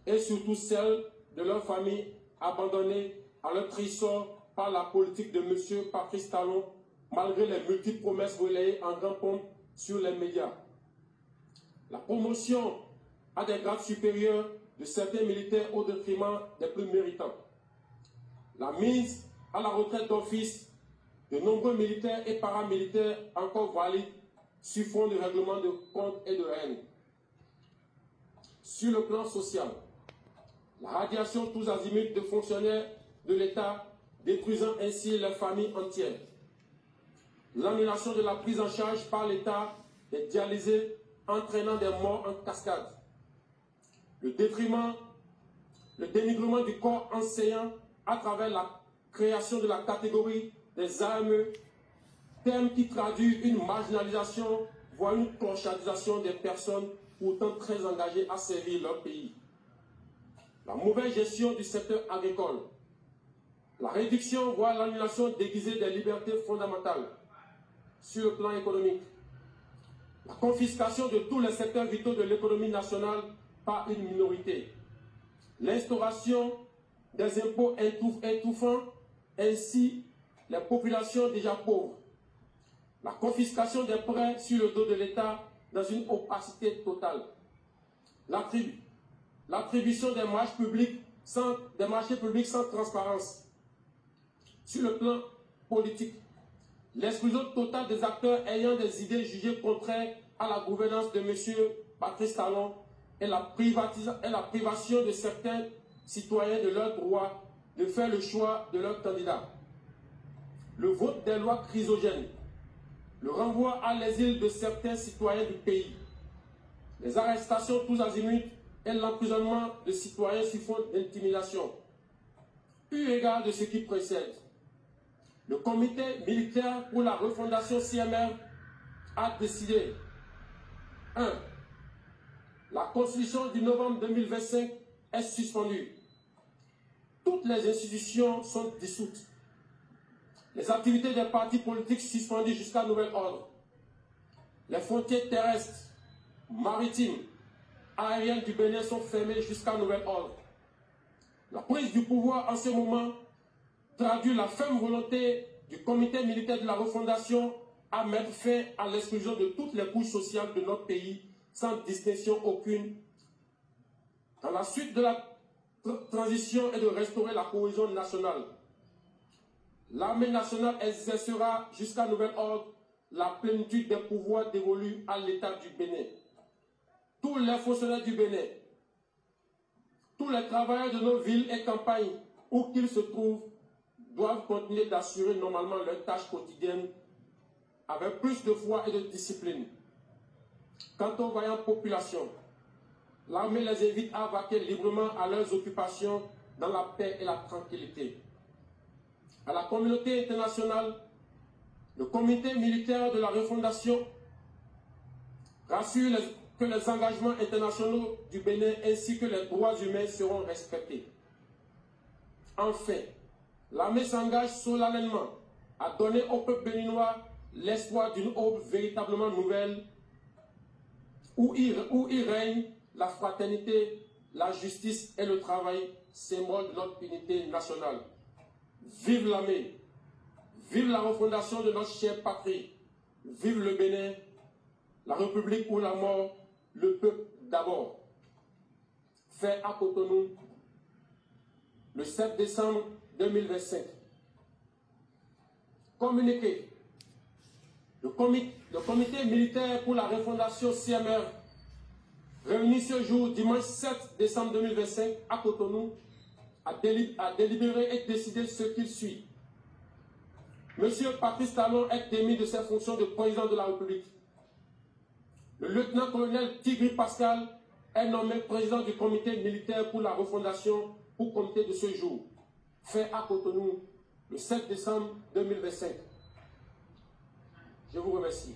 et surtout celles de leurs familles abandonnées à leur trésor par la politique de M. Patrice Talon, malgré les multiples promesses relayées en grand pompe sur les médias. La promotion à des grades supérieurs de certains militaires au détriment des plus méritants. La mise à la retraite d'office de nombreux militaires et paramilitaires encore valides sur fond de règlement de compte et de haine. Sur le plan social, la radiation tous azimuts de fonctionnaires de l'État, détruisant ainsi leurs familles entières. L'annulation de la prise en charge par l'État des dialysés, entraînant des morts en cascade. Le dénigrement du corps enseignant à travers la création de la catégorie des AME, terme qui traduit une marginalisation, voire une clochardisation des personnes pourtant très engagées à servir leur pays. La mauvaise gestion du secteur agricole, la réduction, voire l'annulation déguisée des libertés fondamentales sur le plan économique, la confiscation de tous les secteurs vitaux de l'économie nationale par une minorité, l'instauration des impôts étouffant ainsi les populations déjà pauvres, la confiscation des prêts sur le dos de l'État dans une opacité totale, l'attribution des marchés publics sans transparence. Sur le plan politique, l'exclusion totale des acteurs ayant des idées jugées contraires à la gouvernance de M. Patrice Talon et la privation de certains citoyens de leur droit de faire le choix de leur candidat. Le vote des lois chrysogènes, le renvoi à l'exil de certains citoyens du pays, les arrestations tous azimuts et l'emprisonnement de citoyens sous fond d'intimidation. Eu égard de ce qui précède, le comité militaire pour la refondation CMR a décidé 1. La constitution du novembre 2025 est suspendue. Toutes les institutions sont dissoutes. Les activités des partis politiques suspendues jusqu'à nouvel ordre. Les frontières terrestres, maritimes, aériennes du Bénin sont fermées jusqu'à nouvel ordre. La prise du pouvoir en ce moment traduit la ferme volonté du comité militaire de la refondation à mettre fin à l'exclusion de toutes les couches sociales de notre pays sans distinction aucune. Dans la suite de la transition et de restaurer la cohésion nationale, l'armée nationale exercera jusqu'à nouvel ordre la plénitude des pouvoirs dévolus à l'État du Bénin. Tous les fonctionnaires du Bénin, tous les travailleurs de nos villes et campagnes, où qu'ils se trouvent, doivent continuer d'assurer normalement leurs tâches quotidiennes avec plus de foi et de discipline. Quant aux vaillantes populations, l'armée les invite à vaquer librement à leurs occupations dans la paix et la tranquillité. À la communauté internationale, le comité militaire de la refondation rassure que les engagements internationaux du Bénin ainsi que les droits humains seront respectés. Enfin, l'armée s'engage solennellement à donner au peuple béninois l'espoir d'une aube véritablement nouvelle où il règne la fraternité, la justice et le travail, symbole de notre unité nationale. Vive l'armée, vive la refondation de notre chère patrie, vive le Bénin, la République ou la mort, le peuple d'abord. Fait à Cotonou, le 7 décembre 2025. Communiqué. Le comité militaire pour la refondation CMR, réuni ce jour, dimanche 7 décembre 2025, à Cotonou, a délibéré et décidé ce qu'il suit. Monsieur Patrice Talon est démis de ses fonctions de président de la République. Le lieutenant-colonel Tigri Pascal est nommé président du comité militaire pour la refondation pour comité de ce jour, fait à Cotonou le 7 décembre 2025. Je vous remercie.